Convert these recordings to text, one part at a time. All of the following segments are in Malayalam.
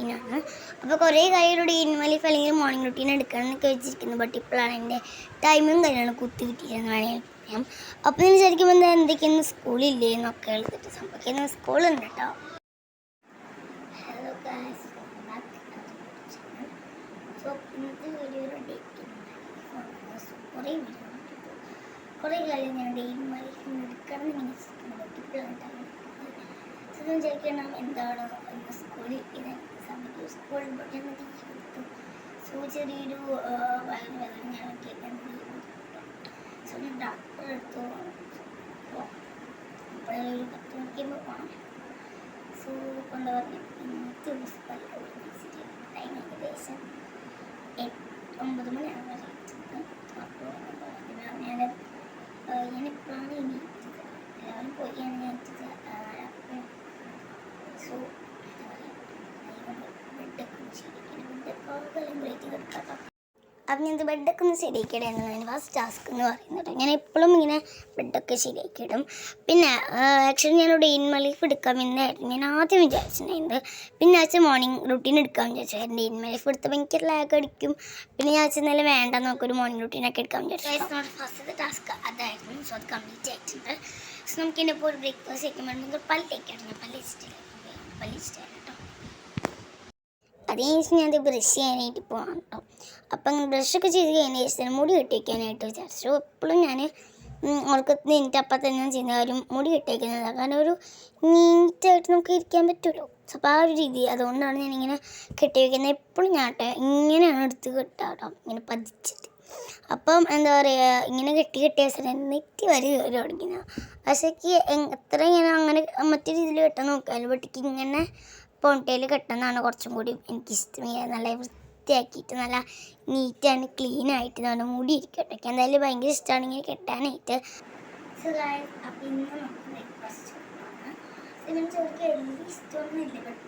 റൊട്ടീനാണ്. അപ്പോൾ കുറേ കാര്യങ്ങൾ ഡേ ഇൻ മൈ ലൈഫ് അല്ലെങ്കിൽ മോർണിംഗ് റൊട്ടീൻ എടുക്കണം എന്നൊക്കെ വെച്ചിരിക്കുന്നു. ബട്ട് ഇപ്പോഴാണ് എൻ്റെ ടൈമും കാര്യങ്ങളും കുത്തി കിട്ടിയെന്ന് വേണമെങ്കിൽ പറയാം. അപ്പോൾ ഞാൻ വിചാരിക്കുമ്പോൾ എന്തൊക്കെയാണ് സ്കൂളില്ലേ എന്നൊക്കെ എഴുതിട്ട് സംഭവിക്കുന്നത്. സ്കൂളുണ്ട് കേട്ടോ. ഹലോ ഗായ്സ്, സോ ഇന്നത്തെ വീഡിയോയുടെ കുറേ കാര്യം ഞാൻ ഡേ ഇൻ മൈ ലൈഫ് എടുക്കണം എന്ന് ഇപ്പോഴാണ് വിചാരിക്കണം എന്താണ് സ്കൂളിൽ ഇത് സമയത്ത് സ്കൂളിൽ പഠിച്ചു. സോ ചെറിയൊരു വയറ് വേദന ഞാനൊക്കെ സോ ഞാൻ ഡോക്ടറെ എടുത്തു. അപ്പോഴൊരു 10 മണിക്കുമ്പോൾ പോകണം. സോ എന്താ പറയുക, ഇന്നത്തെ ദിവസം ടൈം ഏകദേശം 9 മണിയാണ് വരെ. അപ്പോൾ ഞാനിപ്പോഴാണ് എണീറ്റത്. എല്ലാവരും പോയാണ് ഞാൻ എണീറ്റത്. സോ അപ്പം ഞാൻ ബെഡൊക്കെ ഒന്ന് ശരിയാക്കിയിടുക എന്നുള്ളതാണ് ഫസ്റ്റ് ടാസ്ക് എന്ന് പറയുന്നത്. ഞാൻ എപ്പോഴും ഇങ്ങനെ ബെഡൊക്കെ ശരിയാക്കിയിടും. പിന്നെ ആക്ച്വലി ഞാൻ ഡേ ഇൻ മൈ ലൈഫ് എടുക്കാമെന്നായിരുന്നു ഞാൻ ആദ്യം വിചാരിച്ചിട്ടുണ്ടായിരുന്നത്. പിന്നെ ആഴ്ച മോർണിംഗ് റൂട്ടീൻ എടുക്കാമെന്ന് വിചാരിച്ചു. ഡേ ഇൻ മൈ ലൈഫ് എടുത്തപ്പോൾ എനിക്ക് ലാഗ് അടിക്കും. പിന്നെ ഞാൻ ഇന്നലെ വേണ്ട നമുക്കൊരു മോർണിംഗ് റൂട്ടീനൊക്കെ എടുക്കാമെന്ന് വിചാരിച്ചു. ഫസ്റ്റത്തെ ടാസ്ക് അതായിരുന്നു. സോ അത് കംപ്ലീറ്റ് ആയിട്ടുണ്ട്. സോ നമുക്ക് ഇനി ഇപ്പോൾ ഒരു ബ്രേക്ക്ഫാസ്റ്റ് കഴിക്കാൻ വേണമെങ്കിൽ പല്ലേക്കായിരുന്നു. പല്ലിച്ചിട്ടായിരുന്നു കേട്ടോ. അതിനുശേഷം ഞാൻ ബ്രഷ് ചെയ്യാനായിട്ട് പോകാം കേട്ടോ. അപ്പം ബ്രഷൊക്കെ ചെയ്ത് കഴിഞ്ഞ ശേഷം മുടി കെട്ടി വയ്ക്കാനായിട്ട് വിചാരിച്ചു. എപ്പോഴും ഞാൻ ഉറക്കത്തിന് എനിക്ക് അപ്പം തന്നെ ചെയ്യുന്ന കാര്യം മുടി കെട്ടി വയ്ക്കുന്നതാണ്. കാരണം ഒരു നീറ്റായിട്ട് നമുക്ക് ഇരിക്കാൻ പറ്റുമല്ലോ. അപ്പോൾ ആ ഒരു രീതി അതുകൊണ്ടാണ് ഞാനിങ്ങനെ കെട്ടി വയ്ക്കുന്നത്. എപ്പോഴും ഞാൻ ഇങ്ങനെയാണ് എടുത്ത് കെട്ടുക കേട്ടോ, ഇങ്ങനെ പതിച്ചിട്ട്. അപ്പം എന്താ പറയുക, ഇങ്ങനെ കെട്ടിയ സ്ഥലം നെറ്റി വരെ കയറി തുടങ്ങിയ. പക്ഷേ എത്ര ഇങ്ങനെ അങ്ങനെ മറ്റു രീതിയിൽ കെട്ടാൻ നോക്കാമല്ലോ. ബട്ടിക്ക് ഇങ്ങനെ പോണിറ്റയിൽ കെട്ടുന്നതാണ് കുറച്ചും കൂടി എനിക്കിഷ്ടം. നല്ല വൃത്തിയാക്കിയിട്ട് നല്ല നീറ്റാണ് ക്ലീനായിട്ട് നല്ല മുടി ഇരിക്കട്ടെ. എനിക്ക് എന്തായാലും ഭയങ്കര ഇഷ്ടമാണ് ഇങ്ങനെ കെട്ടാനായിട്ട്. സോ ഗായ്സ്, അപ്പോൾ ഇന്ന് നമുക്ക് ബ്രേക്ക്ഫാസ്റ്റ് ചോദിക്കാൻ വലിയ ഇഷ്ടമൊന്നുമില്ല. ബട്ട്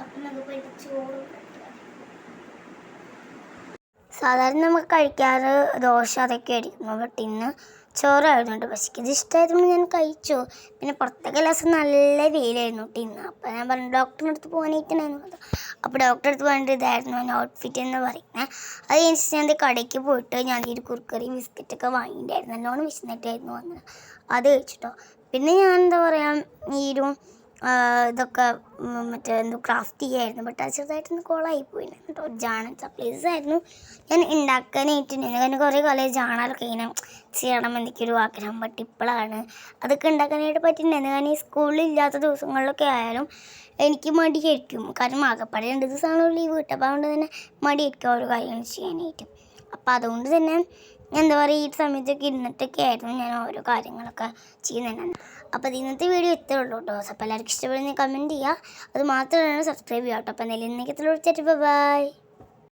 അപ്പം നമുക്ക് പോയിട്ട് ചോറ്. സാധാരണ നമുക്ക് കഴിക്കാറ് ദോശ അതൊക്കെ ആയിരിക്കുന്നു. ബട്ട് ഇന്ന് ചോറായിരുന്നു. പക്ഷേ ഇത് ഇഷ്ടമായതുകൊണ്ട് ഞാൻ കഴിച്ചു. പിന്നെ പുറത്തൊക്കെ ദിവസം നല്ല വെയിലായിരുന്നു ഇന്ന്. അപ്പോൾ ഞാൻ പറഞ്ഞു ഡോക്ടറിൻ്റെ അടുത്ത് പോകാനായിട്ടുണ്ടായിരുന്നു. അപ്പോൾ ഡോക്ടറെ അടുത്ത് പോകേണ്ടത് ഇതായിരുന്നു എൻ്റെ ഔട്ട്ഫിറ്റ് എന്ന് പറയുന്നത്. അത് കഴിഞ്ഞിട്ട് ഞാൻ കടയ്ക്ക് പോയിട്ട് ഞാൻ ഒരു കുർക്കറി ബിസ്ക്കറ്റൊക്കെ വാങ്ങിയിട്ടുണ്ടായിരുന്നു. നല്ലോണം വിശന്നിട്ടായിരുന്നു വന്നത്. അത് കഴിച്ചിട്ടോ. പിന്നെ ഞാൻ എന്താ പറയുക, ഈ ഒരു ഇതൊക്കെ മറ്റേ എന്തോ ക്രാഫ്റ്റ് ചെയ്യായിരുന്നു. ബട്ട് അത് ചെറുതായിട്ടൊന്ന് കോളായിപ്പോയിരുന്നു കേട്ടോ. ജാണൽ സപ്ലൈസ് ആയിരുന്നു ഞാൻ ഉണ്ടാക്കാനായിട്ടുണ്ടായിരുന്നു. കാരണം കുറേ കാലം ജാണലൊക്കെ ഇങ്ങനെ ചെയ്യണം എനിക്കൊരു ആഗ്രഹം. ബട്ട് ഇപ്പോഴാണ് അതൊക്കെ ഉണ്ടാക്കാനായിട്ട് പറ്റിയിട്ടുണ്ടായിരുന്നു. കാരണം ഈ സ്കൂളിലില്ലാത്ത ദിവസങ്ങളിലൊക്കെ ആയാലും എനിക്ക് മടിയായിരിക്കും. കാരണം ആകെപ്പാടെ 2 ദിവസമാണല്ലോ ലീവ് കിട്ടുക. അപ്പോൾ അതുകൊണ്ട് തന്നെ മടിയായിരിക്കും ഓരോ കാര്യങ്ങൾ ചെയ്യാനായിട്ട്. അപ്പോൾ അതുകൊണ്ട് തന്നെ എന്താ പറയുക, ഈ സമയത്തൊക്കെ ഇരുന്നിട്ടൊക്കെ ആയിരുന്നു ഞാൻ ഓരോ കാര്യങ്ങളൊക്കെ ചെയ്യുന്നുണ്ടായിരുന്നു. അപ്പോൾ ഇന്നത്തെ വീഡിയോ ഇത്രേ ഉള്ളൂ കേട്ടോ. അപ്പോൾ എല്ലാവർക്കും ഇഷ്ടപ്പെടുന്ന കമൻറ്റ് ചെയ്യുക. അത് മാത്രമല്ല സബ്സ്ക്രൈബ് ചെയ്യുക കേട്ടോ. അപ്പോൾ എന്തായാലും ഇന്നേക്കത്തിലൂടെ ബൈ.